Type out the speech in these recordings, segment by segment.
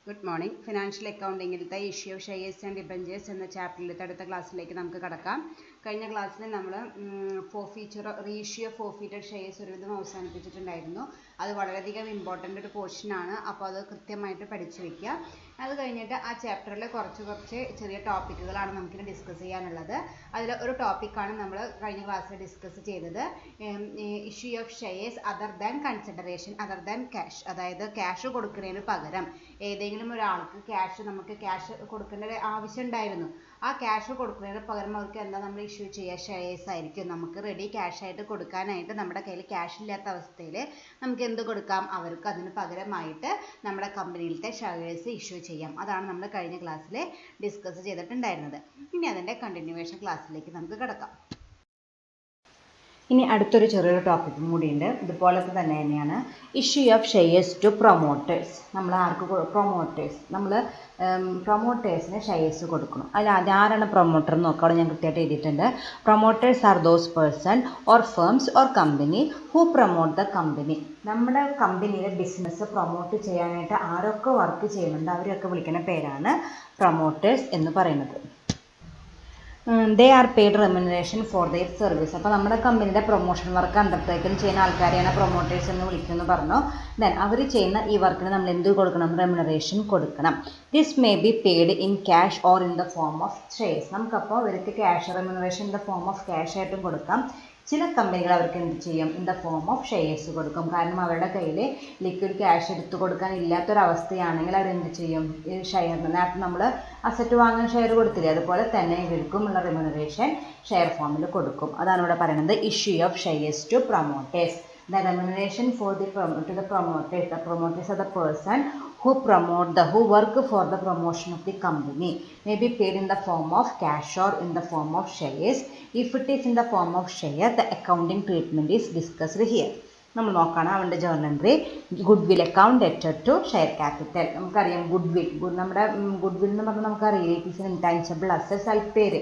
Good morning. Financial അക്കൗണ്ടിങ്ങിലത്തെ issue of shares and debentures എന്ന ചാപ്റ്ററിലത്തെ അടുത്ത ക്ലാസ്സിലേക്ക് നമുക്ക് കടക്കാം. കഴിഞ്ഞ ക്ലാസ്സിൽ നമ്മൾ റീഇഷ്യൂ ഓഫ് ഫോർഫീറ്റഡ് ഷെയർസ് ഒരുവിധം അവസാനിപ്പിച്ചിട്ടുണ്ടായിരുന്നു. അത് വളരെയധികം ഇമ്പോർട്ടൻ്റ് ഒരു പോർഷനാണ്. അപ്പോൾ അത് കൃത്യമായിട്ട് പഠിച്ചു വയ്ക്കുക. അത് കഴിഞ്ഞിട്ട് ആ ചാപ്റ്ററിൽ കുറച്ച് ചെറിയ ടോപ്പിക്കുകളാണ് നമുക്കിനി ഡിസ്കസ് ചെയ്യാനുള്ളത്. അതിൽ ഒരു ടോപ്പിക്കാണ് നമ്മൾ കഴിഞ്ഞ ക്ലാസ്സിൽ ഡിസ്കസ് ചെയ്തത്, issue of shares other than consideration other than cash. അതായത് ക്യാഷ് കൊടുക്കുന്നതിന് പകരം ഏതെങ്കിലും ഒരാൾക്ക് നമുക്ക് ക്യാഷ് കൊടുക്കേണ്ട ആവശ്യം ഉണ്ടായിരുന്നു. ആ ക്യാഷ് കൊടുക്കുന്നതിന് പകരം അവർക്ക് എന്താ നമ്മൾ ഇഷ്യൂ ചെയ്യുക? ഷെയർസ് ആയിരിക്കും. നമുക്ക് റെഡി ക്യാഷ് ആയിട്ട് കൊടുക്കാനായിട്ട് നമ്മുടെ കയ്യിൽ ക്യാഷ് ഇല്ലാത്ത അവസ്ഥയിൽ നമുക്ക് എന്ത് കൊടുക്കാം? അവർക്ക് അതിന് പകരമായിട്ട് നമ്മുടെ കമ്പനിയിലത്തെ ഷെയർസ് ഇഷ്യൂ ചെയ്യാം. അതാണ് നമ്മൾ കഴിഞ്ഞ ക്ലാസ്സിൽ ഡിസ്കസ് ചെയ്തിട്ടുണ്ടായിരുന്നത്. ഇനി അതിൻ്റെ കണ്ടിന്യൂവേഷൻ ക്ലാസ്സിലേക്ക് നമുക്ക് കിടക്കാം. ഇനി അടുത്തൊരു ചെറിയൊരു ടോപ്പിക്കും കൂടിയുണ്ട്. ഇതുപോലത്തെ തന്നെയാണ് issue of shares to promoters. നമ്മൾ പ്രൊമോട്ടേഴ്സിന് ഷെയർസ് കൊടുക്കണം. അതിൽ ആരാണ് പ്രൊമോട്ടർ എന്ന് നോക്കാം. അവിടെ ഞാൻ കൃത്യമായിട്ട് എഴുതിയിട്ടുണ്ട്. Promoters are those person or firms or company who promote the company. നമ്മുടെ കമ്പനിയിലെ ബിസിനസ് പ്രൊമോട്ട് ചെയ്യാനായിട്ട് ആരൊക്കെ വർക്ക് ചെയ്യുന്നുണ്ട് അവരെയൊക്കെ വിളിക്കുന്ന പേരാണ് പ്രൊമോട്ടേഴ്സ് എന്ന് പറയുന്നത്. They are paid remuneration four their service. അപ്പോൾ നമ്മുടെ കമ്പനിയുടെ പ്രൊമോഷൻ വർക്ക് അണ്ടർടേക്കൻ ചെയ്യുന്ന ആൾക്കാരെയാണ് പ്രൊമോട്ടേഴ്സ് എന്ന് വിളിക്കുമെന്ന് പറഞ്ഞു. ദെൻ അവർ ചെയ്യുന്ന ഈ വർക്കിന് നമ്മൾ എന്ത് കൊടുക്കണം? റെമ്യൂണറേഷൻ കൊടുക്കണം. This may be paid in cash or in the form of shares. നമുക്കപ്പോൾ ഇവർക്ക് cash remuneration in the form of cash ആയിട്ടും കൊടുക്കാം. ചില കമ്പനികൾ അവർക്ക് എന്ത് ചെയ്യും? In the form of shares കൊടുക്കും. കാരണം അവരുടെ കയ്യിൽ ലിക്വിഡ് ക്യാഷ് എടുത്തു കൊടുക്കാൻ ഇല്ലാത്തൊരവസ്ഥയാണെങ്കിൽ അവരെന്ത് ചെയ്യും? ഈ ഷെയറിന് നേരത്തെ നമ്മൾ അസറ്റ് വാങ്ങാൻ ഷെയർ കൊടുത്തില്ലേ, അതുപോലെ തന്നെ ഇവർക്കും ഉള്ള റെമ്യൂണറേഷൻ ഷെയർ ഫോമിൽ കൊടുക്കും. അതാണ് ഇവിടെ പറയുന്നത് issue of shares to promoters. The remuneration to the promoters. The promoters are the person who work for the promotion of the company. May be paid in the form of cash or in the form of shares. If it is in the form of share, the accounting treatment is discussed here. നമ്മൾ നോക്കണം അവൻ്റെ journal entry. Goodwill account debtor to share capital. നമുക്കറിയാം നമ്മുടെ goodwill എന്ന് പറഞ്ഞാൽ നമുക്കറിയാം it is intangible assets. അൽപ്പേര്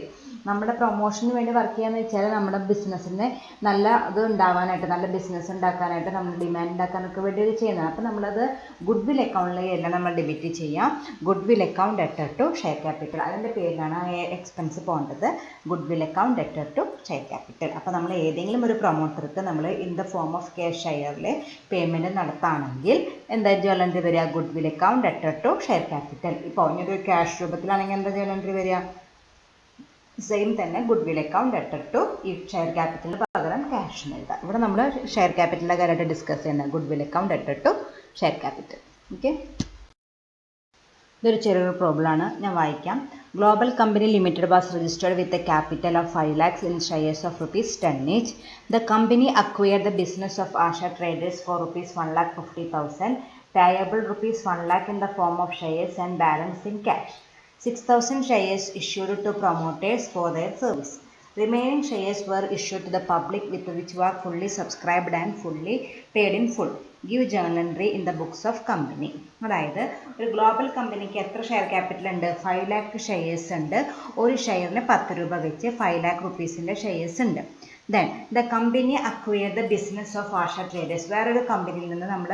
നമ്മുടെ പ്രൊമോഷന് വേണ്ടി വർക്ക് ചെയ്യാന്ന് വെച്ചാൽ നമ്മുടെ ബിസിനസ്സിന് നല്ല ഇത് ഉണ്ടാവാനായിട്ട്, നല്ല ബിസിനസ് ഉണ്ടാക്കാനായിട്ട്, നമ്മൾ ഡിമാൻഡ് ഉണ്ടാക്കാനൊക്കെ വേണ്ടി ചെയ്യുന്നത്. അപ്പോൾ നമ്മളത് ഗുഡ് വിൽ അക്കൗണ്ടിലേക്ക് നമ്മൾ ഡെബിറ്റ് ചെയ്യാം. Goodwill account debtor to share capital. അതിൻ്റെ പേരിലാണ് എക്സ്പെൻസ് പോകേണ്ടത്. Goodwill account debtor to share capital. അപ്പോൾ നമ്മൾ ഏതെങ്കിലും ഒരു പ്രൊമോട്ടർക്ക് നമ്മൾ in the form of cash ഷെയറിൽ പേയ്മെൻറ്റ് നടത്തുകയാണെങ്കിൽ എന്താ ജേർണൽ എൻട്രി വരിക? Goodwill account debtor to share capital. ഇപ്പോൾ ഇങ്ങനൊരു ക്യാഷ് രൂപത്തിലാണെങ്കിൽ എന്താ ജേർണൽ എൻട്രി വരിക? സെയിം തന്നെ goodwill account debtor to ഈ ഷെയർ ക്യാപിറ്റലിന് പകരം ക്യാഷ് എഴുതാം. ഇവിടെ നമ്മൾ ഷെയർ ക്യാപിറ്റലിൻ്റെ കാര്യമായിട്ട് ഡിസ്കസ് ചെയ്യുന്നത് goodwill account debtor to share capital. Okay, ഇതൊരു ചെറിയൊരു പ്രോബ്ലമാണ്, ഞാൻ വായിക്കാം. Global company limited was registered with a capital of 5 lakhs in shares of rupees 10 each. The company acquired the business of Asha Traders for rupees 1,50,000, payable rupees 1 lakh in the form of shares and balance in cash. 6,000 shares issued to promoters for their service. Remaining shares were issued to the public with which were fully subscribed and fully paid in full. Give journal entry in the books of company. അതായത് ഒരു global കമ്പനിക്ക് എത്ര share capital ഉണ്ട്? 5 lakh shares ഉണ്ട്. ഒരു ഷെയറിന് 10 രൂപ വെച്ച് 5 lakh rupeesൻ്റെ shares ഉണ്ട്. Then the company acquire the business of Asha traders. വേറൊരു കമ്പനിയിൽ നിന്ന് നമ്മൾ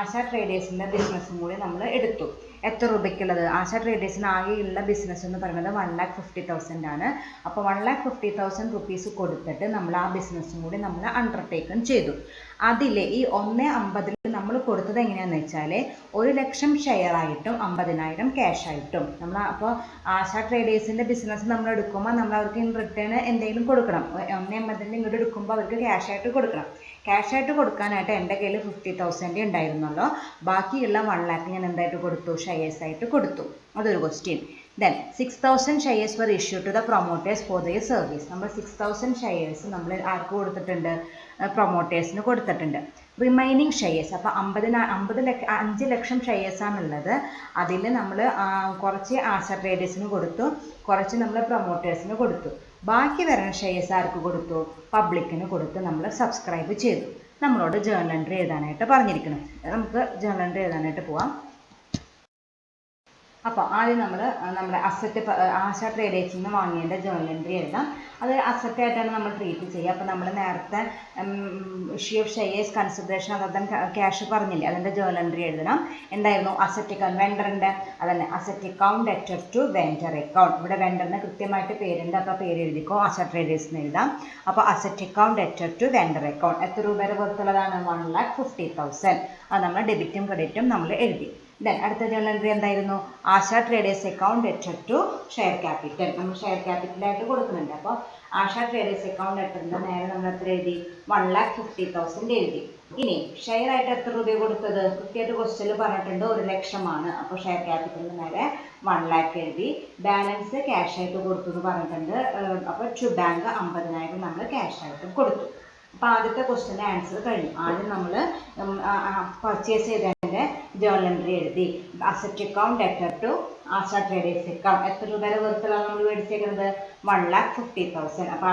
ആശ ട്രേഡേഴ്സിൻ്റെ ബിസിനസ്സും കൂടി നമ്മൾ എടുത്തു. എത്ര രൂപയ്ക്കുള്ളത്? ആശ ട്രേഡേഴ്സിന് ആകെയുള്ള ബിസിനസ് എന്ന് പറയുന്നത് 1,50,000 ആണ്. അപ്പോൾ 1,50,000 rupees കൊടുത്തിട്ട് നമ്മൾ ആ ബിസിനസ്സും കൂടി നമ്മൾ അണ്ടർടേക്കൺ ചെയ്തു. അതിൽ ഈ 1,50,000 നമ്മൾ കൊടുത്തത് എങ്ങനെയാണെന്ന് വെച്ചാൽ 1,00,000 ഷെയർ ആയിട്ടും 50,000 ക്യാഷ് ആയിട്ടും. നമ്മൾ അപ്പോൾ ആശ ട്രേഡേഴ്സിൻ്റെ ബിസിനസ് നമ്മൾ എടുക്കുമ്പോൾ നമ്മൾ അവർക്ക് ഇൻ റിട്ടേൺ എന്തെങ്കിലും കൊടുക്കണം. 1,50,000 ഇങ്ങോട്ട് എടുക്കുമ്പോൾ അവർക്ക് ക്യാഷ് ആയിട്ട് കൊടുക്കണം. ക്യാഷ് ആയിട്ട് കൊടുക്കാനായിട്ട് എൻ്റെ കയ്യിൽ 50,000 ഉണ്ടായിരുന്നല്ലോ. ബാക്കിയുള്ള 1 lakh ഞാൻ എന്തായിട്ട് കൊടുത്തു? ഷെയർസ് ആയിട്ട് കൊടുത്തു. അതൊരു question. Then 6,000 shares were issue to the promoters for their service. നമ്മൾ 6,000 ഷെയർസ് നമ്മൾ ആർക്ക് കൊടുത്തിട്ടുണ്ട്? പ്രൊമോട്ടേഴ്സിന് കൊടുത്തിട്ടുണ്ട്. റിമൈനിങ് ഷെയർസ് അപ്പോൾ 5 ലക്ഷം ഷെയർസാണുള്ളത്. അതിൽ നമ്മൾ കുറച്ച് ആശ ട്രേഡേഴ്സിന് കൊടുത്തു, കുറച്ച് നമ്മൾ പ്രൊമോട്ടേഴ്സിന് കൊടുത്തു. ബാക്കി വരുന്ന ഷെയർസ് ആർക്ക് കൊടുത്തു? പബ്ലിക്കിന് കൊടുത്ത് നമ്മൾ സബ്സ്ക്രൈബ് ചെയ്തു. നമ്മളോട് ജേർണൽ എൻട്രി എഴുതാനായിട്ട് പറഞ്ഞിരിക്കണം. നമുക്ക് ജേർണൽ എൻട്രി എഴുതാനായിട്ട് പോവാം. അപ്പോൾ ആദ്യം നമ്മൾ നമ്മുടെ അസറ്റ് ആശ ട്രേഡേഴ്സിൽ നിന്ന് വാങ്ങേണ്ട ജേർണൽ എൻട്രി എഴുതാം. അത് അസറ്റായിട്ടാണ് നമ്മൾ ട്രീറ്റ് ചെയ്യുക. അപ്പോൾ നമ്മൾ നേരത്തെ issue of shares consideration other than cash പറഞ്ഞില്ലേ, അതിൻ്റെ ജേർണൽ എൻട്രി എഴുതണം. എന്തായിരുന്നു? അസറ്റ് അക്കൗണ്ട് വെണ്ടറിൻ്റെ അതന്നെ asset account debtor to vendor account. ഇവിടെ വെണ്ടറിന് കൃത്യമായിട്ട് പേരുണ്ട്, അപ്പോൾ പേര് എഴുതിക്കോ, ആശ ട്രേഡേഴ്സിന് എഴുതാം. അപ്പോൾ asset account debtor to vendor account എത്ര രൂപ വരെ പുറത്തുള്ളതാണ്? 1,50,000. അത് നമ്മൾ ഡെബിറ്റും ക്രെഡിറ്റും നമ്മൾ എഴുതി. ദെൻ അടുത്ത ജേർണൽ എൻട്രി എന്തായിരുന്നു? Asha traders account debtor to share capital. നമ്മൾ ഷെയർ ക്യാപിറ്റലായിട്ട് കൊടുക്കുന്നുണ്ട്. അപ്പോൾ ആശ ട്രേഡേഴ്സ് അക്കൗണ്ട് ഡെറ്ററിൻ്റെ നേരെ നമ്മൾ എത്ര എഴുതി? 1,50,000 എഴുതി. ഇനി ഷെയർ ആയിട്ട് എത്ര രൂപ കൊടുത്തത്? കൃത്യമായിട്ട് ക്വസ്റ്റ്യനിൽ പറഞ്ഞിട്ടുണ്ട് 1,00,000 അപ്പോൾ ഷെയർ ക്യാപിറ്റലിന് നേരെ 1,00,000 എഴുതി. ബാലൻസ് ക്യാഷ് ആയിട്ട് കൊടുത്തു എന്ന് പറഞ്ഞിട്ടുണ്ട്. അപ്പോൾ ടു ബാങ്ക് 50,000 നമ്മൾ ക്യാഷ് ആയിട്ട് കൊടുത്തു. അപ്പോൾ ആദ്യത്തെ ക്വസ്റ്റ്യൻ്റെ ആൻസർ കഴിഞ്ഞു. ആദ്യം നമ്മൾ പർച്ചേസ് ചെയ്തതിൻ്റെ ജേർണൽ എൻട്രി എഴുതി. Asset account debtor to Asha traders account എത്ര രൂപയുടെ വെറുത്തുള്ളതാണ് നമ്മൾ മേടിച്ചേക്കുന്നത്? 1,50,000. അപ്പോൾ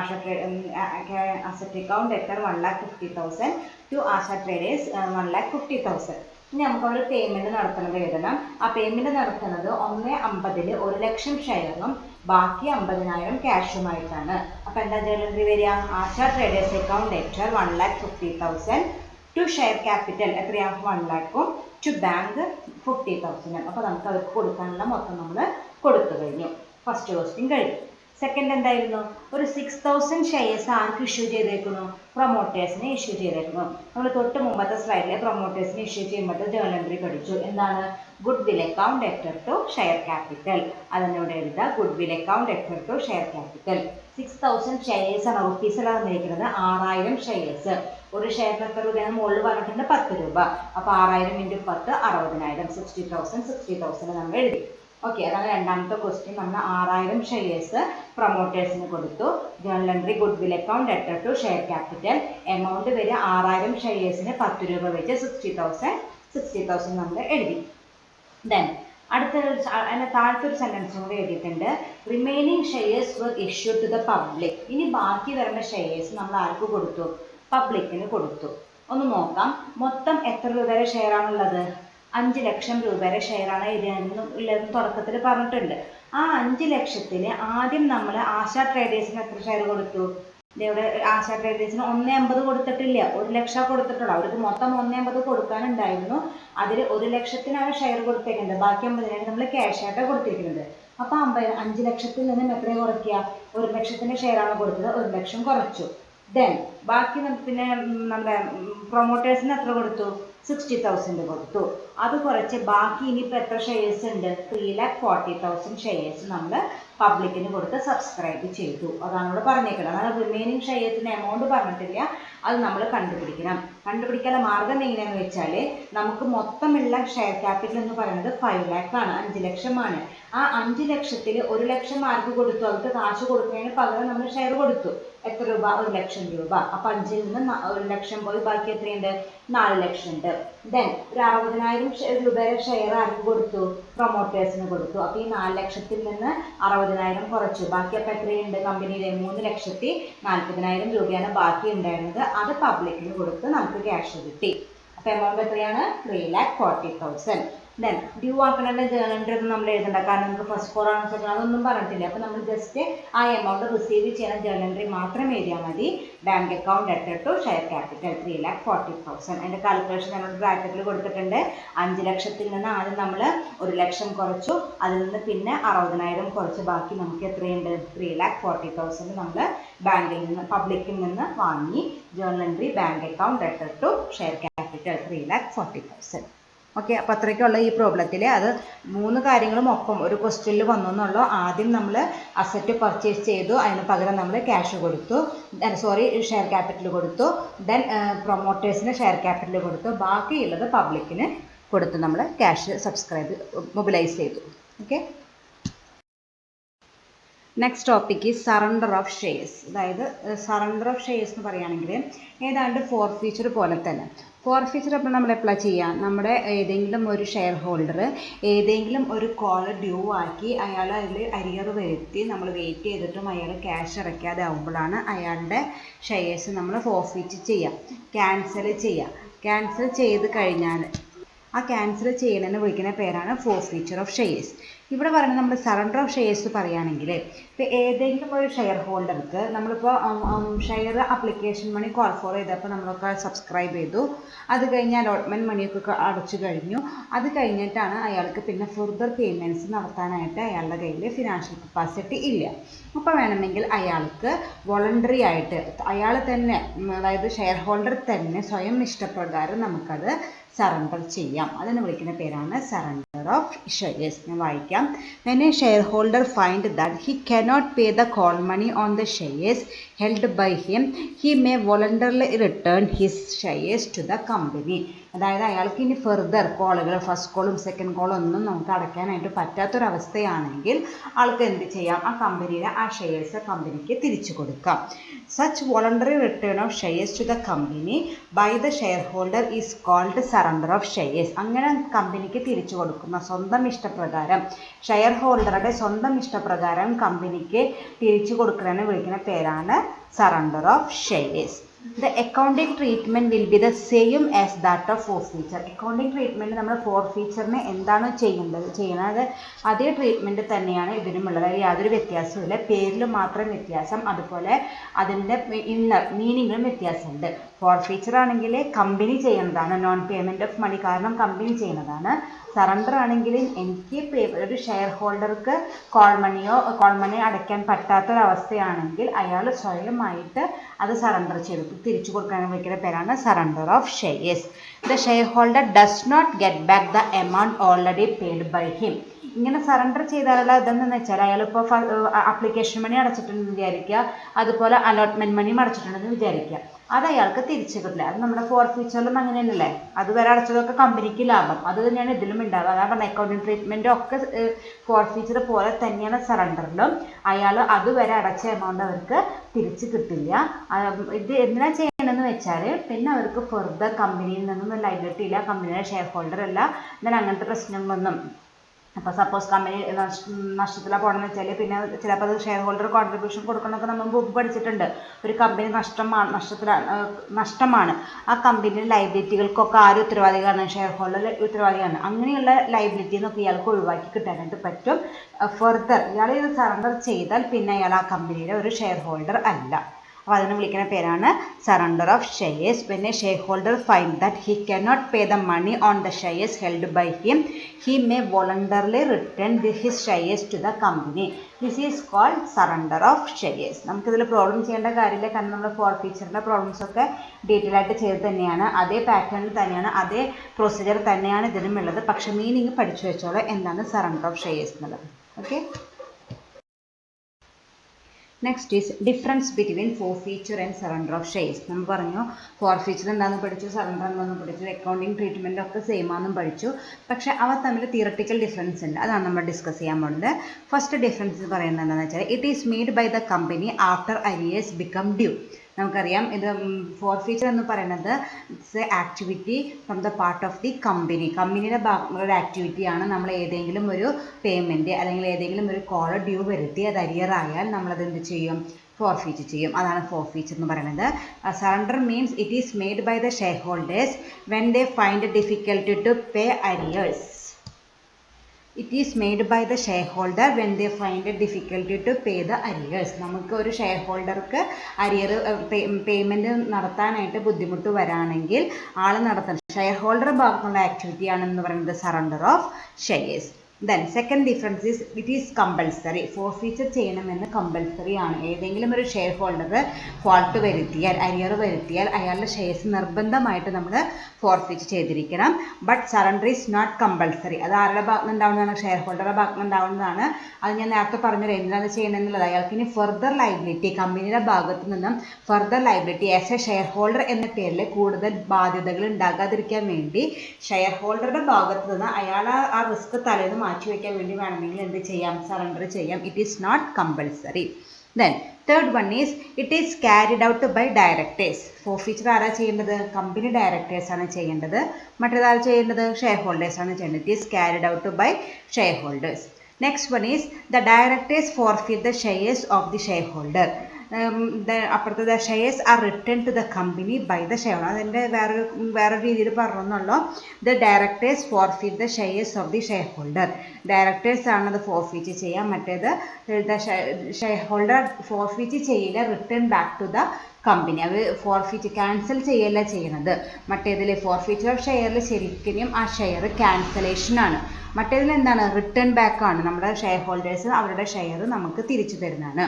asset account debtor 1,50,000 to Asha traders 1,50,000. ഇനി നമുക്ക് ഒരു പേയ്മെൻറ്റ് നടത്തുന്നത് എഴുതണം. ആ പേയ്മെൻറ്റ് നടത്തുന്നത് 1.50 1,00,000 ഷെയറും ബാക്കി 50,000 ക്യാഷുമായിട്ടാണ്. അപ്പോൾ എന്താ ജേർണൽ എൻട്രി വരിക? Asha traders account debtor 1,50,000 to share capital എത്രയാണ്? 1,00,000 ടു ബാങ്ക് 50,000. അപ്പോൾ നമുക്ക് അവർക്ക് കൊടുക്കാനുള്ള മൊത്തം നമ്മൾ കൊടുത്തു കഴിഞ്ഞു. ഫസ്റ്റ് ക്വസ്റ്റ്യൻ കഴിഞ്ഞു. സെക്കൻഡ് എന്തായിരുന്നു? ഒരു 6,000 ഷെയർസ് ആർക്ക് ഇഷ്യൂ ചെയ്തേക്കുന്നു? പ്രൊമോട്ടേഴ്സിന് ഇഷ്യൂ ചെയ്തേക്കുന്നു. നമ്മൾ തൊട്ട് മുമ്പത്തെ സ്ലൈഡിലെ പ്രൊമോട്ടേഴ്സിന് ഇഷ്യൂ ചെയ്യുമ്പോൾ ജേർണൽ എൻട്രി പഠിച്ചു. എന്താണ്? Goodwill account debtor to share capital. അതിനോട് എഴുതുക goodwill account debtor to share capital. 6,000 shares ആണ് റുപ്പീസിലാണ് തന്നിരിക്കുന്നത്. 6,000 ഷെയർസ്. ഒരു ഷെയറിന് എത്ര രൂപയാണ് മുകളിൽ പറഞ്ഞിട്ടുണ്ട്? 10 രൂപ. അപ്പോൾ 6,000 × 10 60,000. 60,000 നമ്മൾ എഴുതി. ഓക്കെ, അതാണ് രണ്ടാമത്തെ ക്വസ്റ്റ്യൻ. നമ്മൾ 6,000 ഷെയർസ് പ്രൊമോട്ടേഴ്സിന് കൊടുത്തു. Journal entry goodwill account debtor to share capital. Amount വരെ 6,000 ഷെയർസിന് 10 രൂപ വെച്ച് 60,000 നമ്മൾ എഴുതി. ദെൻ അതിൻ്റെ താഴത്തൊരു സെൻറ്റൻസും കൂടി എഴുതിയിട്ടുണ്ട്. Remaining shares were issue to the public. ഇനി ബാക്കി വരുന്ന ഷെയർസ് നമ്മൾ ആർക്ക് കൊടുത്തു? പബ്ലിക്കിന് കൊടുത്തു. ഒന്ന് നോക്കാം. മൊത്തം എത്ര രൂപയുടെ ഷെയർ ആണുള്ളത്? 5,00,000 രൂപയുടെ ഷെയറാണ് ഉള്ളതെന്ന് തുടക്കത്തിൽ പറഞ്ഞിട്ടുണ്ട്. ആ 5,00,000 ആദ്യം നമ്മൾ ആശ ട്രേഡേഴ്സിന് എത്ര ഷെയർ കൊടുത്തു? ഇവിടെ ആശ ട്രേഡേഴ്സിന് 1.50 കൊടുത്തിട്ടില്ല, 1,00,000 കൊടുത്തിട്ടുള്ളൂ. അവർക്ക് മൊത്തം 1.50 കൊടുക്കാനുണ്ടായിരുന്നു. അതിൽ 1,00,000 ഷെയർ കൊടുത്തേക്കുന്നത്. ബാക്കി 50,000 നമ്മൾ ക്യാഷ് ആയിട്ടാണ് കൊടുത്തിരിക്കുന്നത്. അപ്പോൾ 5,00,000 നിന്നും എത്രയാണ് കുറയ്ക്കുക? 1,00,000 ഷെയറാണ് കൊടുത്തത്, 1,00,000 കുറച്ചു. ദെൻ ബാക്കി പിന്നെ നമ്മുടെ പ്രൊമോട്ടേഴ്സിന് എത്ര കൊടുത്തു? 60,000 കൊടുത്തു. അത് കുറച്ച് ബാക്കി ഇനിയിപ്പോൾ എത്ര ഷെയർസ് ഉണ്ട്? 3,40,000 ഷെയർസ് നമ്മൾ പബ്ലിക്കിന് കൊടുത്ത് സബ്സ്ക്രൈബ് ചെയ്തു. അതാണ് ഇവിടെ പറഞ്ഞേക്കുന്നത്. അതാണ് റിമൈനിങ് ഷെയർസിന് എമൗണ്ട് പറഞ്ഞിട്ടില്ല, അത് നമ്മൾ കണ്ടുപിടിക്കണം. കണ്ടുപിടിക്കാനുള്ള മാർഗം എങ്ങനെയാണെന്ന് വെച്ചാൽ നമുക്ക് മൊത്തമുള്ള ഷെയർ ക്യാപിറ്റൽ എന്ന് പറയുന്നത് 5 lakh ആണ്, 5,00,000. ആ 5,00,000 1,00,000 ആർക്ക് കൊടുത്തു? അവർക്ക് കാശ് കൊടുക്കുന്നതിന് പകരം നമ്മൾ ഷെയർ കൊടുത്തു. എത്ര രൂപ? 1,00,000 രൂപ. അപ്പോൾ 5-ൽ നിന്ന് 1,00,000 പോയി ബാക്കി എത്രയുണ്ട്? 4,00,000 ഉണ്ട്. ദെൻ ഒരു 60,000 രൂപയുടെ ഷെയർ ആർക്ക് കൊടുത്തു? പ്രൊമോട്ടേഴ്സിന് കൊടുത്തു. അപ്പോൾ ഈ 4,00,000 നിന്ന് 60,000 കുറച്ചു. ബാക്കി അപ്പോൾ എത്രയുണ്ട്? കമ്പനിയിലെ 3,40,000 രൂപയാണ് ബാക്കി ഉണ്ടായിരുന്നത്. അത് പബ്ലിക്കിന് കൊടുത്ത് നമുക്ക് ക്യാഷ് കിട്ടി. അപ്പോൾ എമൗണ്ട് എത്രയാണ്? 3,40,000. ദെൻ ഡ്യൂ ആക്കണേണ്ട ജേർണൽ എൻട്രി ഒന്നും നമ്മൾ എഴുതണ്ട, കാരണം നമുക്ക് ഫസ്റ്റ് 4 ആൻസർ അതൊന്നും പറഞ്ഞിട്ടില്ല. അപ്പോൾ നമ്മൾ ജസ്റ്റ് ആ എമൗണ്ട് റിസീവ് ചെയ്യുന്ന ജേർണൽ എൻട്രി മാത്രം എഴുതിയാൽ മതി. Bank account debtor to share capital 3,40,000. അതിൻ്റെ കാൽക്കുലേഷൻ നമ്മൾ ബ്രാക്കറ്റിൽ കൊടുത്തിട്ടുണ്ട്. 5,00,000 നിന്ന് ആദ്യം നമ്മൾ 1,00,000 കുറച്ചു. അതിൽ നിന്ന് പിന്നെ 60,000 കുറച്ച് ബാക്കി നമുക്ക് എത്രയുണ്ട്? 3,40,000 നമ്മൾ ബാങ്കിൽ നിന്ന് പബ്ലിക്കിൽ നിന്ന് വാങ്ങി. Journal entry bank account debtor to share capital 3,40,000. Okay, അപ്പോൾ അത്രയ്ക്കുള്ള ഈ പ്രോബ്ലത്തിൽ അത് 3 കാര്യങ്ങളും ഒപ്പം ഒരു ക്വസ്റ്റ്യനിൽ വന്നു എന്നുള്ളൂ. ആദ്യം നമ്മൾ അസറ്റ് പർച്ചേസ് ചെയ്തു, അതിന് പകരം നമ്മൾ ക്യാഷ് കൊടുത്തു, ഷെയർ ക്യാപിറ്റൽ കൊടുത്തു. ദെൻ പ്രൊമോട്ടേഴ്സിന് ഷെയർ ക്യാപിറ്റൽ കൊടുത്തു. ബാക്കിയുള്ളത് പബ്ലിക്കിന് കൊടുത്ത് നമ്മൾ ക്യാഷ് മൊബിലൈസ് ചെയ്തു. Okay, next topic surrender of shares. അതായത് സറണ്ടർ ഓഫ് ഷെയർസ് എന്ന് പറയുകയാണെങ്കിൽ ഏതാണ്ട് ഫോർഫീച്ചർ പോലെ തന്നെ. ഫോർഫീച്ചർ അപ്പോൾ നമ്മൾ അപ്ലൈ ചെയ്യാം. നമ്മുടെ ഏതെങ്കിലും ഒരു ഷെയർ ഹോൾഡർ ഏതെങ്കിലും ഒരു കോൾ ഡ്യൂ ആക്കി അയാൾ അതിൽ അരിയർ വരുത്തി നമ്മൾ വെയിറ്റ് ചെയ്തിട്ടും അയാൾ ക്യാഷ് അടയ്ക്കാതെ ആകുമ്പോഴാണ് അയാളുടെ ഷെയർസ് നമ്മൾ ഫോർഫീറ്റ് ചെയ്യുക, ക്യാൻസൽ ചെയ്യുക. ക്യാൻസൽ ചെയ്ത് കഴിഞ്ഞാൽ ആ ക്യാൻസൽ ചെയ്യുന്നതിന് വിളിക്കുന്ന പേരാണ് ഫോർഫീച്ചർ ഓഫ് ഷെയർസ്. ഇവിടെ പറയുന്നത് നമ്മൾ സറണ്ടർ ഓഫ് ഷെയർസ് പറയുകയാണെങ്കിൽ ഇപ്പോൾ ഏതെങ്കിലും ഒരു ഷെയർ ഹോൾഡർക്ക് നമ്മളിപ്പോൾ share application money call for ചെയ്തപ്പോൾ നമ്മളൊക്കെ സബ്സ്ക്രൈബ് ചെയ്തു, അത് കഴിഞ്ഞ് അലോട്ട്മെൻറ്റ് മണിയൊക്കെ അടച്ചു കഴിഞ്ഞു. അത് കഴിഞ്ഞിട്ടാണ് അയാൾക്ക് പിന്നെ ഫർദർ പേയ്മെൻറ്റ്സ് നടത്താനായിട്ട് അയാളുടെ കയ്യിൽ ഫിനാൻഷ്യൽ കപ്പാസിറ്റി ഇല്ല. അപ്പോൾ വേണമെങ്കിൽ അയാൾക്ക് വോളണ്ടറി ആയിട്ട് അയാൾ തന്നെ, അതായത് ഷെയർ ഹോൾഡർ തന്നെ സ്വയം ഇഷ്ടപ്രകാരം നമുക്കത് സറണ്ടർ ചെയ്യാം. അതിന് വിളിക്കുന്ന പേരാണ് സറണ്ടർ ഓഫ് ഷെയർസ്. ഞാൻ വായിക്കാം. When a shareholder find that he cannot pay the call money on the shares held by him, he may voluntarily return his shares to the company. അതായത് അയാൾക്ക് ഇനി ഫെർദർ കോളുകൾ, ഫസ്റ്റ് കോളും second കോളും ഒന്നും നമുക്ക് അടയ്ക്കാനായിട്ട് പറ്റാത്തൊരവസ്ഥയാണെങ്കിൽ ആൾക്ക് എന്ത് ചെയ്യാം? ആ കമ്പനിയിലെ ആ ഷെയർസ് കമ്പനിക്ക് തിരിച്ചു കൊടുക്കാം. Such voluntary return of shares to the company by the share holder is called surrender of shares. അങ്ങനെ കമ്പനിക്ക് തിരിച്ചു കൊടുക്കുന്ന സ്വന്തം ഇഷ്ടപ്രകാരം, ഷെയർ ഹോൾഡറുടെ സ്വന്തം ഇഷ്ടപ്രകാരം കമ്പനിക്ക് തിരിച്ചു കൊടുക്കുന്നതിന് വിളിക്കുന്ന പേരാണ് surrender of shares. The accounting treatment will be the same as that of forfeiture. Accounting treatment നമ്മൾ ഫോർഫീച്ചറിന് എന്താണ് ചെയ്യുന്നത് അതേ ട്രീറ്റ്മെൻറ്റ് തന്നെയാണ് ഇതിനുമുള്ളത്. യാതൊരു വ്യത്യാസവുമില്ല, പേരിൽ മാത്രം വ്യത്യാസം, അതുപോലെ അതിൻ്റെ ഇന്നർ മീനിങ്ങിലും വ്യത്യാസമുണ്ട്. ഫോർഫീച്ചർ ആണെങ്കിൽ കമ്പനി ചെയ്യുന്നതാണ്, നോൺ പേയ്മെൻറ്റ് ഓഫ് മണി, കാരണം കമ്പനി ചെയ്യുന്നതാണ്. സറണ്ടർ ആണെങ്കിൽ എനിക്ക് ഒരു ഷെയർ ഹോൾഡർക്ക് കോൾ മണി അടയ്ക്കാൻ പറ്റാത്തൊരവസ്ഥയാണെങ്കിൽ അയാൾ സ്വയമായിട്ട് അത് സറണ്ടർ ചെയ്തു തിരിച്ചു കൊടുക്കാൻ വിളിക്കുന്ന പേരാണ് surrender of shares. The share holder does not get back the amount already paid by him. ഇങ്ങനെ സറണ്ടർ ചെയ്താലുള്ള ഇതെന്ന് വെച്ചാൽ അയാളിപ്പോൾ അപ്ലിക്കേഷൻ മണി അടച്ചിട്ടുണ്ടെന്ന് വിചാരിക്കുക, അതുപോലെ അലോട്ട്മെൻറ്റ് മണിയും അടച്ചിട്ടുണ്ടെന്ന് വിചാരിക്കുക, അത് അയാൾക്ക് തിരിച്ചു കിട്ടില്ല. അത് നമ്മുടെ ഫോർഫീച്ചറിലും അങ്ങനെ തന്നെയല്ലേ, അതുവരെ അടച്ചതൊക്കെ കമ്പനിക്ക് ലാഭം, അത് തന്നെയാണ് ഇതിലും ഉണ്ടാവുക. അതാ പറഞ്ഞ അക്കൗണ്ടിങ് ട്രീറ്റ്മെൻറ്റും ഒക്കെ ഫോർഫീച്ചർ പോലെ തന്നെയാണ് സറണ്ടറിലും. അയാൾ അതുവരെ അടച്ച എമൗണ്ട് അവർക്ക് തിരിച്ച് കിട്ടില്ല. ഇത് എന്തിനാ ചെയ്യണമെന്ന് വെച്ചാൽ പിന്നെ അവർക്ക് ഫർദർ കമ്പനിയിൽ നിന്നൊന്നും ലൈബിലിറ്റി ഇല്ല, കമ്പനിയുടെ ഷെയർ ഹോൾഡർ അല്ല, എന്നാൽ അങ്ങനത്തെ പ്രശ്നങ്ങളൊന്നും. അപ്പോൾ സപ്പോസ് കമ്പനി നഷ്ടത്തിലാണ് പോകണമെന്ന് വെച്ചാൽ പിന്നെ ചിലപ്പോൾ അത് ഷെയർ ഹോൾഡർ കോൺട്രിബ്യൂഷൻ കൊടുക്കണമെന്നൊക്കെ നമ്മൾ മുമ്പ് പഠിച്ചിട്ടുണ്ട്. ഒരു കമ്പനി നഷ്ടമാണ്, ആ കമ്പനിയുടെ ലൈബിലിറ്റികൾക്കൊക്കെ ആര് ഉത്തരവാദികളാണ്? Share holder ഉത്തരവാദിയാണ്. അങ്ങനെയുള്ള ലൈബിലിറ്റി എന്നൊക്കെ ഇയാൾക്ക് ഒഴിവാക്കി കിട്ടാനായിട്ട് പറ്റും. ഫർദർ ഇയാൾ ഇത് സറണ്ടർ ചെയ്താൽ പിന്നെ അയാൾ ആ കമ്പനിയുടെ ഒരു ഷെയർ ഹോൾഡർ അല്ല. അപ്പോൾ അതിനെ വിളിക്കുന്ന പേരാണ് surrender of shares. When A share holder find that he cannot pay the money on the shares held by him, he may voluntarily return his shares to the company. This is called surrender of shares. നമുക്കിതിൽ problem ചെയ്യേണ്ട കാര്യമില്ല, കാരണം നമ്മൾ ഫോർഫീച്ചറിൻ്റെ problems ഒക്കെ detail ആയിട്ട് ചെയ്ത് തന്നെയാണ്, അതേ പാറ്റേണിൽ തന്നെയാണ്, അതേ പ്രൊസീജിയർ തന്നെയാണ് ഇതിനും ഉള്ളത്. പക്ഷേ മീനിങ് പഠിച്ചു വെച്ചോളൂ എന്താണ് സറണ്ടർ ഓഫ് ഷെയർസ് എന്നുള്ളത്. Okay, next is difference between forfeiture and surrender of shares. നമ്മൾ പറഞ്ഞു ഫോർഫീച്ചർ എന്താണെന്ന് പഠിച്ചു, സറണ്ടർ എന്താണെന്ന് പഠിച്ചു, അക്കൗണ്ടിങ് ട്രീറ്റ്മെൻറ്റ് ഒക്കെ സെയിം ആണെന്നും പഠിച്ചു. പക്ഷേ അവ തമ്മിൽ തിയറട്ടിക്കൽ ഡിഫറൻസ് ഉണ്ട്, അതാണ് നമ്മൾ ഡിസ്കസ് ചെയ്യാൻ പോകുന്നത്. ഫസ്റ്റ് ഡിഫറൻസ് പറയുന്നത് എന്താണെന്ന് വെച്ചാൽ it is made by the company after arrears become due. നമുക്കറിയാം ഇത് ഫോർഫീച്ചർ എന്ന് പറയുന്നത് it's a activity from the part of the കമ്പനിയുടെ ഒരു ആക്ടിവിറ്റിയാണ്. നമ്മൾ ഏതെങ്കിലും ഒരു പേയ്മെൻറ്റ് അല്ലെങ്കിൽ ഏതെങ്കിലും ഒരു കോൾ ഡ്യൂ വരുത്തി അത് അരിയർ ആയാൽ നമ്മളത് എന്ത് ചെയ്യും? ഫോർഫീച്ചർ ചെയ്യും. അതാണ് ഫോർഫീച്ചർ എന്ന് പറയുന്നത്. Surrender means it is made by the share holders when they find difficulty to pay arrears. It is made by the shareholder when they find a difficulty to pay the arrears. നമുക്ക് ഒരു share ഹോൾഡർക്ക് arrear payment നടത്താനായിട്ട് ബുദ്ധിമുട്ട് വരാണെങ്കിൽ ആൾ നടത്തുന്ന share holder ഭാഗത്തുള്ള activity ആണെന്ന് പറയുന്നത് surrender of shares. Then second difference is it is compulsory. Forfeiture ചെയ്യണമെന്ന് compulsory ആണ്. ഏതെങ്കിലും ഒരു ഷെയർ ഹോൾഡർ ഫോൾട്ട് വരുത്തിയാൽ, അരിയർ വരുത്തിയാൽ അയാളുടെ ഷെയർസ് നിർബന്ധമായിട്ട് നമ്മൾ ഫോർഫീച്ചർ ചെയ്തിരിക്കണം. But surrender is not compulsory. അത് ആരുടെ ഭാഗത്ത് ഉണ്ടാവുന്നതാണ്? ഷെയർ ഹോൾഡറുടെ ഭാഗത്ത് ഉണ്ടാവുന്നതാണ്. അത് ഞാൻ നേരത്തെ പറഞ്ഞത് എന്തിനാണ് ചെയ്യണമെന്നുള്ളത്. അയാൾക്ക് ഇനി ഫർദർ ലൈബിലിറ്റി കമ്പനിയുടെ ഭാഗത്തു നിന്നും further liability as A share holder എന്ന പേരിൽ കൂടുതൽ ബാധ്യതകൾ ഉണ്ടാകാതിരിക്കാൻ വേണ്ടി ഷെയർ ഹോൾഡറുടെ ഭാഗത്ത് നിന്ന് അയാൾ ആ റിസ്ക് തലേന്ന് മാറ്റിവെക്കാൻ വേണ്ടി വേണമെങ്കിൽ എന്ത് ചെയ്യാം? സറണ്ടർ ചെയ്യാം. It is not compulsory. Then third one is it is carried out by directors. Forfeiture ആരാ ചെയ്യേണ്ടത്? കമ്പനി ഡയറക്ടേഴ്സാണ് ചെയ്യേണ്ടത്. മറ്റേതാരാ ചെയ്യേണ്ടത്? ഷെയർ ഹോൾഡേഴ്സാണ് ചെയ്യേണ്ടത്. It is carried out by shareholders. Next one is the directors forfeit the shares of the shareholder. അപ്പുറത്ത് the shares are return to the company by the share. അതിൻ്റെ വേറെ രീതിയിൽ പറഞ്ഞെന്നുള്ളൂ. The directors forfeit the shares of the shareholder. Directors ആണ് അത് forfeit ചെയ്യാം. മറ്റേത് the share holder forfeit ചെയ്യില്ല, return back to the company. അത് ഫോർഫിറ്റ് ക്യാൻസൽ ചെയ്യല്ല ചെയ്യുന്നത്. മറ്റേതിൽ ഫോർഫിറ്റ് ഓഫ് ഷെയറിൽ ശരിക്കും ആ ഷെയർ ക്യാൻസലേഷനാണ്. മറ്റേതിൽ എന്താണ്, റിട്ടേൺ ബാക്ക് ആണ്. നമ്മുടെ ഷെയർ ഹോൾഡേഴ്സ് അവരുടെ ഷെയർ നമുക്ക് തിരിച്ചു തരുന്നതാണ്.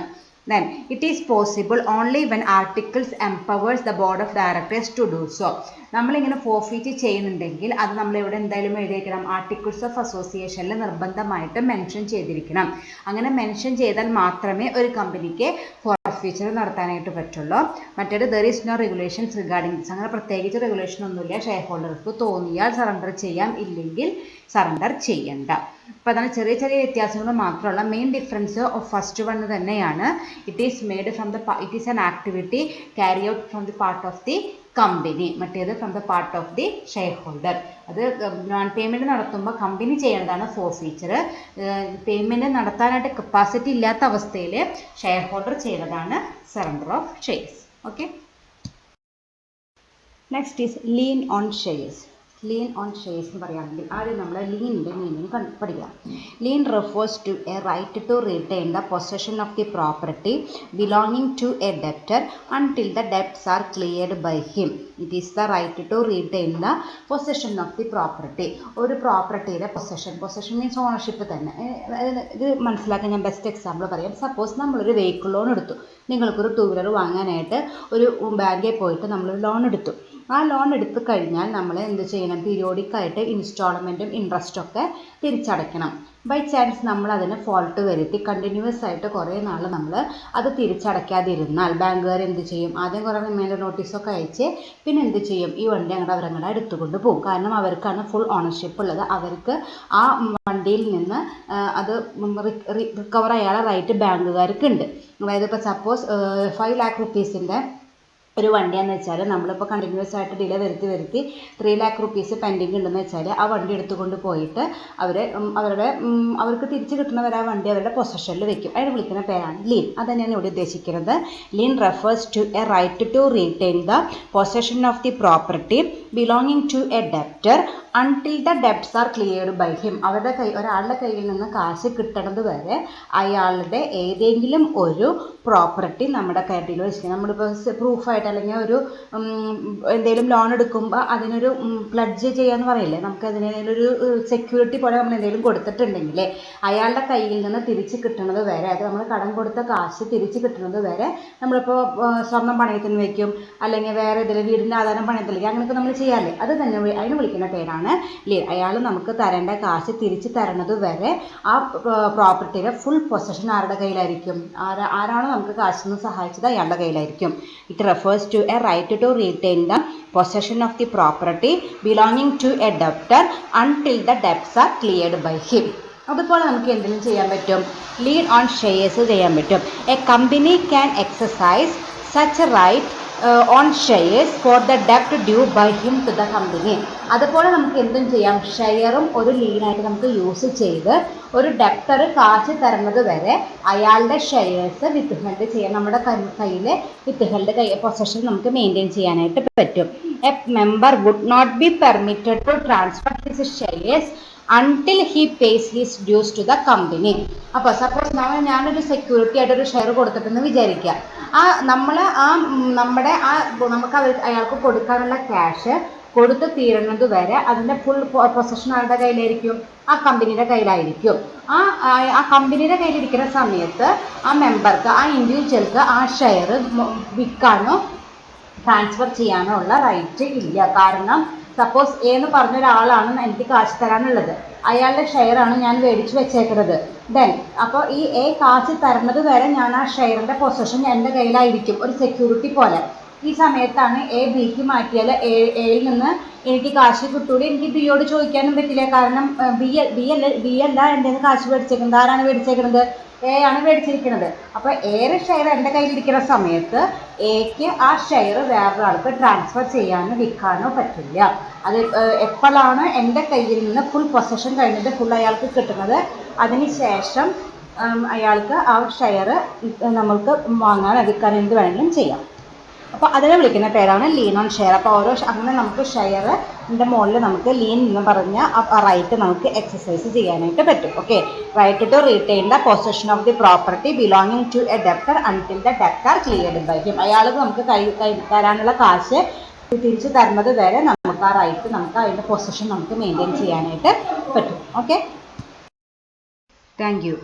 Then it is possible only when articles empowers the board of directors to do so. നമ്മളിങ്ങനെ ഫോർഫിറ്റ് ചെയ്യുന്നുണ്ടെങ്കിൽ അത് നമ്മൾ ഇവിടെ എന്തായാലും എഴുതിയിരിക്കണം, ആർട്ടിക്കിൾസ് ഓഫ് അസോസിയേഷനിൽ നിർബന്ധമായിട്ട് മെൻഷൻ ചെയ്തിരിക്കണം. അങ്ങനെ മെൻഷൻ ചെയ്താൽ മാത്രമേ ഒരു കമ്പനിക്ക് ഫോർഫീച്ചർ നടത്താനായിട്ട് പറ്റുള്ളൂ. മറ്റേത് there is no regulations regarding this. അങ്ങനെ പ്രത്യേകിച്ച് റെഗുലേഷൻ ഒന്നുമില്ല. ഷെയർ ഹോൾഡർക്ക് തോന്നിയാൽ സറണ്ടർ ചെയ്യാം, ഇല്ലെങ്കിൽ സറണ്ടർ ചെയ്യണ്ട. അപ്പോൾ അതാണ് ചെറിയ ചെറിയ വ്യത്യാസങ്ങൾ മാത്രമുള്ള. Main difference of first one തന്നെയാണ്. It is an activity carry out from the part of the company. മറ്റേത് from the part of the shareholder. അത് നോൺ പേയ്മെൻറ്റ് നടത്തുമ്പോൾ കമ്പനി ചെയ്യേണ്ടതാണ് ഫോർഫീച്ചർ. പേയ്മെൻറ്റ് നടത്താനായിട്ട് കപ്പാസിറ്റി ഇല്ലാത്ത അവസ്ഥയിൽ ഷെയർ ഹോൾഡർ ചെയ്യുന്നതാണ് surrender of shares. Okay, next is lien on shares. Lien on shares എന്ന് പറയുകയാണെങ്കിൽ ആദ്യം നമ്മൾ ലീനിൻ്റെ മീനിങ് പഠിക്കാം. Lien refers to a right to return the possession of the property belonging to a debtor until the debts are cleared by him. It is the right to return the possession of the property. ഒരു പ്രോപ്പർട്ടിയുടെ possession means ownership തന്നെ. ഇത് മനസ്സിലാക്കാൻ ഞാൻ best example പറയാം. Suppose നമ്മളൊരു vehicle loan എടുത്തു. നിങ്ങൾക്കൊരു 2 വീലർ വാങ്ങാനായിട്ട് ഒരു ബാങ്കിൽ പോയിട്ട് നമ്മളൊരു ലോൺ എടുത്തു. ആ ലോൺ എടുത്തു കഴിഞ്ഞാൽ നമ്മൾ എന്ത് ചെയ്യണം, പീരിയോഡിക്കായിട്ട് ഇൻസ്റ്റാൾമെൻറ്റും ഇൻട്രസ്റ്റും ഒക്കെ തിരിച്ചടയ്ക്കണം. ബൈ ചാൻസ് നമ്മൾ അതിന് ഫോൾട്ട് വരുത്തി കണ്ടിന്യൂസ് ആയിട്ട് കുറേ നാൾ നമ്മൾ അത് തിരിച്ചടയ്ക്കാതിരുന്നാൽ ബാങ്കുകാർ എന്ത് ചെയ്യും, ആദ്യം കുറേ റിമൈൻഡർ നോട്ടീസൊക്കെ അയച്ച് പിന്നെ എന്ത് ചെയ്യും, ഈ വണ്ടി അവരങ്ങടെ എടുത്തുകൊണ്ട് പോകും. കാരണം അവർക്കാണ് ഫുൾ ഓണർഷിപ്പ് ഉള്ളത്. അവർക്ക് ആ വണ്ടിയിൽ നിന്ന് അത് റിക്കവർ ചെയ്യാനുള്ള റൈറ്റ് ബാങ്കുകാർക്ക് ഉണ്ട്. അതായത് ഇപ്പോൾ സപ്പോസ് 5 lakh rupees ഒരു വണ്ടിയാണെന്ന് വെച്ചാൽ നമ്മളിപ്പോൾ കണ്ടിന്യൂസ് ആയിട്ട് ഡിലേ വരുത്തി 3 lakh rupees പെൻഡിങ് ഉണ്ടെന്ന് വെച്ചാൽ ആ വണ്ടി എടുത്തുകൊണ്ട് പോയിട്ട് അവർക്ക് തിരിച്ച് കിട്ടുന്നവരെ ആ വണ്ടി അവരുടെ പൊസഷനിൽ വെക്കും. അതിന് വിളിക്കുന്ന പേരാണ് ലീൻ. അത് തന്നെയാണ് ഇവിടെ ഉദ്ദേശിക്കുന്നത്. Lien refers to a right to retain the possession of the property belonging to a debtor until the debts are cleared by him. ഒരാളുടെ കയ്യിൽ നിന്ന് കാശ് കിട്ടണത് വരെ അയാളുടെ ഏതെങ്കിലും ഒരു പ്രോപ്പർട്ടി നമ്മുടെ കയ്യിൽ വെച്ചിട്ട് നമ്മളിപ്പോൾ പ്രൂഫായിട്ട് അല്ലെങ്കിൽ ഒരു എന്തെങ്കിലും ലോൺ എടുക്കുമ്പോൾ അതിനൊരു പ്ലഡ്ജ് ചെയ്യാന്ന് പറയില്ലേ, നമുക്ക് അതിനൊരു സെക്യൂരിറ്റി പോലെ നമ്മൾ എന്തെങ്കിലും കൊടുത്തിട്ടുണ്ടെങ്കിൽ അയാളുടെ കയ്യിൽ നിന്ന് തിരിച്ച് കിട്ടുന്നത് വരെ, അത് നമ്മൾ കടം കൊടുത്ത കാശ് തിരിച്ച് കിട്ടുന്നത് വരെ നമ്മളിപ്പോൾ സ്വർണ്ണം പണയത്തിന് വയ്ക്കും, അല്ലെങ്കിൽ വേറെ ഏതെങ്കിലും വീടിൻ്റെ ആധാരം പണയത്തിൽ വയ്ക്കും. അങ്ങനെയൊക്കെ നമ്മൾ ചെയ്യാറില്ലേ, അത് തന്നെ അതിന് വിളിക്കുന്ന പേരാണ് ലീൻ. അയാൾ നമുക്ക് തരേണ്ട കാശ് തിരിച്ച് തരണത് വരെ ആ പ്രോപ്പർട്ടിയുടെ ഫുൾ പൊസഷൻ ആരുടെ കയ്യിലായിരിക്കും, ആരാണോ നമുക്ക് കാശിന് സഹായിച്ചത് അയാളുടെ കയ്യിലായിരിക്കും. It refers to a right to retain the possession of the property belonging to a debtor until the debts are cleared by him. അതുപോലെ നമുക്ക് എന്തെങ്കിലും ചെയ്യാൻ പറ്റും, ലീൻ ഓൺ ഷെയർസ് ചെയ്യാൻ പറ്റും. A company can exercise such right on shares for the ഡെപ്റ്റ് due by him to the company. അതുപോലെ നമുക്ക് എന്തും ചെയ്യാം, ഷെയറും ഒരു ലീനായിട്ട് നമുക്ക് യൂസ് ചെയ്ത് ഒരു ഡെപ്റ്റർ കാശ് തരുന്നത് വരെ അയാളുടെ ഷെയർസ് വിത്ത് ഹെൽഡ് ചെയ്യാൻ, നമ്മുടെ കയ്യിൽ വിത്ത് ഹെൽഡ് പൊസഷൻ നമുക്ക് മെയിൻറ്റെയിൻ ചെയ്യാനായിട്ട് പറ്റും. A member would not be permitted to transfer his shares until he pays his dues to the company. അപ്പോൾ സപ്പോസ് ഞാനൊരു സെക്യൂരിറ്റി ആയിട്ട് ഒരു ഷെയർ കൊടുത്തിട്ടെന്ന് വിചാരിക്കുക. നമുക്ക് അയാൾക്ക് കൊടുക്കാനുള്ള ക്യാഷ് കൊടുത്ത് തീരുന്നത് വരെ അതിൻ്റെ ഫുൾ പൊസഷൻ ആരുടെ കയ്യിലായിരിക്കും, ആ കമ്പനിയുടെ കയ്യിലായിരിക്കും. ആ കമ്പനിയുടെ കയ്യിലിരിക്കുന്ന സമയത്ത് ആ മെമ്പർക്ക്, ആ ഇൻഡിവിജ്വൽക്ക് ആ ഷെയർ വിൽക്കാനോ ട്രാൻസ്ഫർ ചെയ്യാനോ ഉള്ള റൈറ്റ് ഇല്ല. കാരണം സപ്പോസ് എന്ന് പറഞ്ഞൊരാളാണ് എനിക്ക് കാശ് തരാനുള്ളത്, അയാളുടെ ഷെയറാണ് ഞാൻ മേടിച്ച് വെച്ചേക്കുന്നത്. അപ്പോൾ ഈ കാശ് തരുന്നത് വരെ ഞാൻ ആ ഷെയറിൻ്റെ പൊസഷൻ എൻ്റെ കയ്യിലായിരിക്കും, ഒരു സെക്യൂരിറ്റി പോലെ. ഈ സമയത്താണ് ബിക്ക് മാറ്റിയാൽ എയിൽ നിന്ന് എനിക്ക് കാശ് കിട്ടൂല, എനിക്ക് ബിയോട് ചോദിക്കാനും പറ്റില്ല. കാരണം ബി അല്ല എൻ്റെ കാശ് മേടിച്ചേക്കുന്നത്. ആരാണ് മേടിച്ചേക്കുന്നത്? എ ആണ് മേടിച്ചിരിക്കുന്നത്. അപ്പോൾ എയുടെ ഷെയർ എൻ്റെ കയ്യിലിരിക്കുന്ന സമയത്ത് എക്ക് ആ ഷെയർ വേറൊരാൾക്ക് ട്രാൻസ്ഫർ ചെയ്യാനോ വിൽക്കാനോ പറ്റില്ല. അത് എപ്പോഴാണ് എൻ്റെ കയ്യിൽ നിന്ന് ഫുൾ പൊസഷൻ കഴിഞ്ഞിട്ട് ഫുൾ അയാൾക്ക് കിട്ടുന്നത്, അതിന് ശേഷം അയാൾക്ക് ആ ഷെയർ നമ്മൾക്ക് വാങ്ങാൻ വിൽക്കാൻ എന്ത് വേണമെങ്കിലും ചെയ്യാം. അപ്പോൾ അതിനെ വിളിക്കുന്ന പേരാണ് ലീൻ ഓൺ ഷെയർ. അപ്പോൾ അങ്ങനെ നമുക്ക് ഷെയറിൻ്റെ മുകളിൽ നമുക്ക് ലീൻ എന്ന് പറഞ്ഞ ആ റൈറ്റ് നമുക്ക് എക്സസൈസ് ചെയ്യാനായിട്ട് പറ്റും. Okay, right to retain the possession of the property belonging to a debtor until the debtor cleared by him. അയാൾക്ക് നമുക്ക് തരാനുള്ള കാശ് തിരിച്ചു തരുന്നത് വരെ നമുക്ക് ആ റൈറ്റ്, നമുക്ക് അതിൻ്റെ പൊസഷൻ നമുക്ക് മെയിൻറ്റെയിൻ ചെയ്യാനായിട്ട് പറ്റും. Okay, thank you.